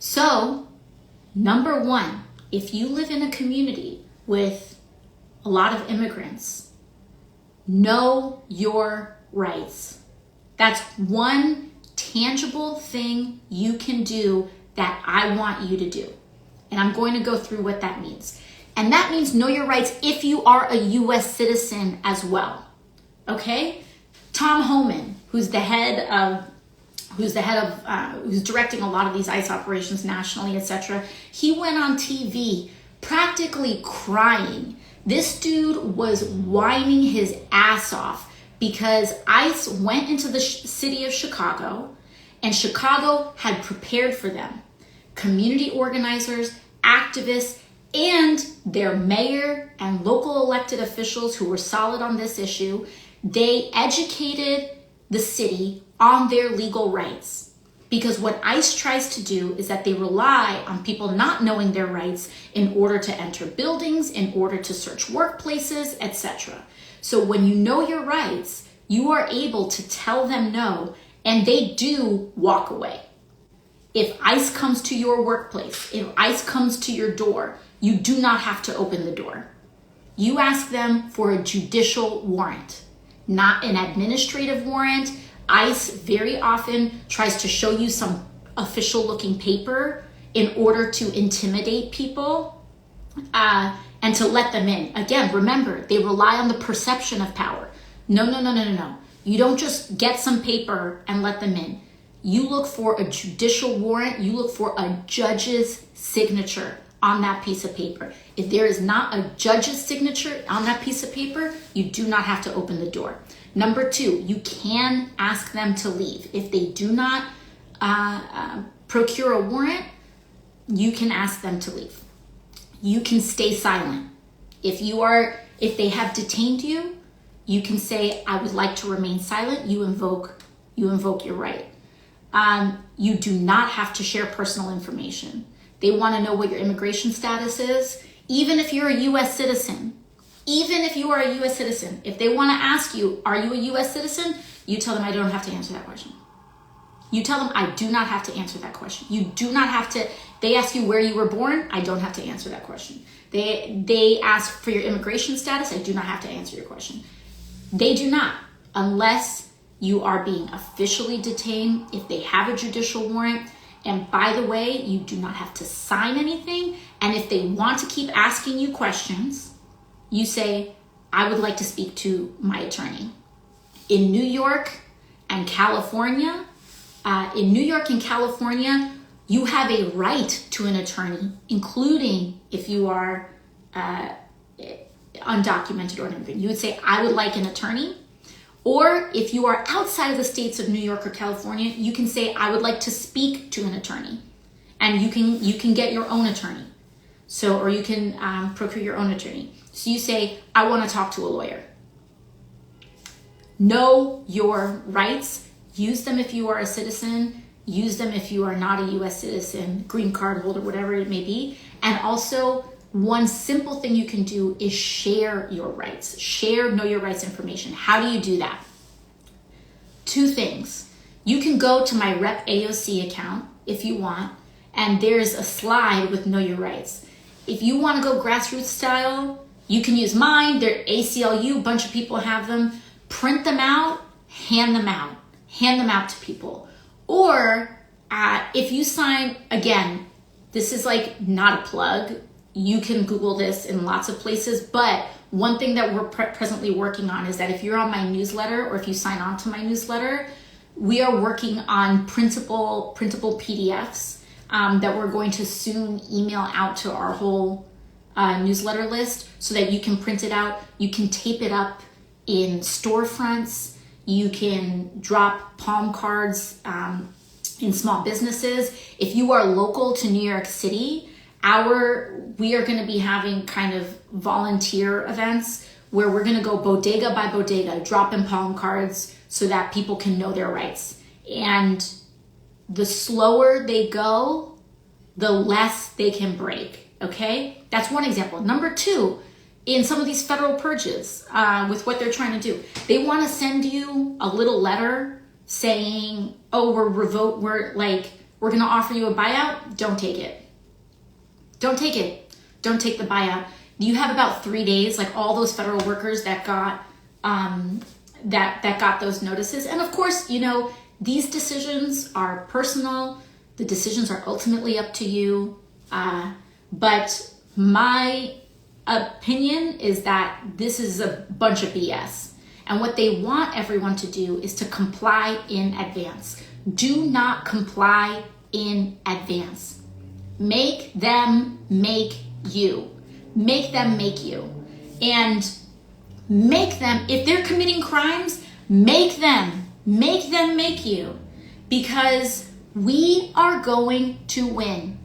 So, number one, if you live in a community with a lot of immigrants, know your rights. That's one tangible thing you can do that I want you to do. And I'm going to go through what that means. And that means know your rights if you are a US citizen as well. Okay? Tom Homan, who's directing a lot of these ICE operations nationally, etc. He went on TV practically crying. This dude was whining his ass off because ICE went into the city of Chicago, and Chicago had prepared for them. Community organizers, activists, and their mayor and local elected officials who were solid on this issue, they educated the city on their legal rights. Because what ICE tries to do is that they rely on people not knowing their rights in order to enter buildings, in order to search workplaces, etc. So when you know your rights, you are able to tell them no, and they do walk away. If ICE comes to your workplace, if ICE comes to your door, you do not have to open the door. You ask them for a judicial warrant, not an administrative warrant. ICE very often tries to show you some official looking paper in order to intimidate people and to let them in. Again, remember, they rely on the perception of power. No. You don't just get some paper and let them in. You look for a judicial warrant. You look for a judge's signature on that piece of paper. If there is not a judge's signature on that piece of paper, you do not have to open the door. Number two, you can ask them to leave. If they do not procure a warrant, you can ask them to leave. You can stay silent. If they have detained you, you can say, I would like to remain silent. You invoke your right. You do not have to share personal information. They want to know what your immigration status is, even if you're a US citizen. Even if you are a US citizen, if they want to ask you, are you a US citizen? You tell them, I don't have to answer that question. You tell them, I do not have to answer that question. You do not have to. They ask you where you were born. I don't have to answer that question. They ask for your immigration status. I do not have to answer your question. They do not, unless you are being officially detained, if they have a judicial warrant. And by the way, you do not have to sign anything. And if they want to keep asking you questions, you say, I would like to speak to my attorney. In New York and California, you have a right to an attorney, including if you are undocumented or anything. You would say, I would like an attorney. Or if you are outside of the states of New York or California, you can say, I would like to speak to an attorney. And you can get your own attorney. Or you can procure your own attorney. So you say, I want to talk to a lawyer. Know your rights. Use them if you are a citizen. Use them if you are not a US citizen, green card holder, whatever it may be. And also, one simple thing you can do is share your rights. Know your rights information. How do you do that? Two things. You can go to my Rep AOC account if you want, and there's a slide with know your rights. If you want to go grassroots style, you can use mine. They're ACLU, a bunch of people have them. Print them out, hand them out. Hand them out to people. Or if you sign, again, this is like not a plug. You can Google this in lots of places, but one thing that we're presently working on is that if you're on my newsletter or if you sign on to my newsletter, we are working on printable PDFs that we're going to soon email out to our whole newsletter list so that you can print it out. You can tape it up in storefronts. You can drop palm cards in small businesses. If you are local to New York City, we are going to be having kind of volunteer events where we're going to go bodega by bodega, dropping palm cards so that people can know their rights. And the slower they go, the less they can break. Okay? That's one example. Number two, in some of these federal purges, with what they're trying to do, they want to send you a little letter saying, oh, we're going to offer you a buyout. Don't take it. Don't take it. Don't take the buyout. You have about 3 days, like all those federal workers that got that got those notices. And of course, you know, these decisions are personal. The decisions are ultimately up to you. But my opinion is that this is a bunch of BS. And what they want everyone to do is to comply in advance. Do not comply in advance. Make them make you. Make them make you. And make them, if they're committing crimes, make them make you. Because we are going to win.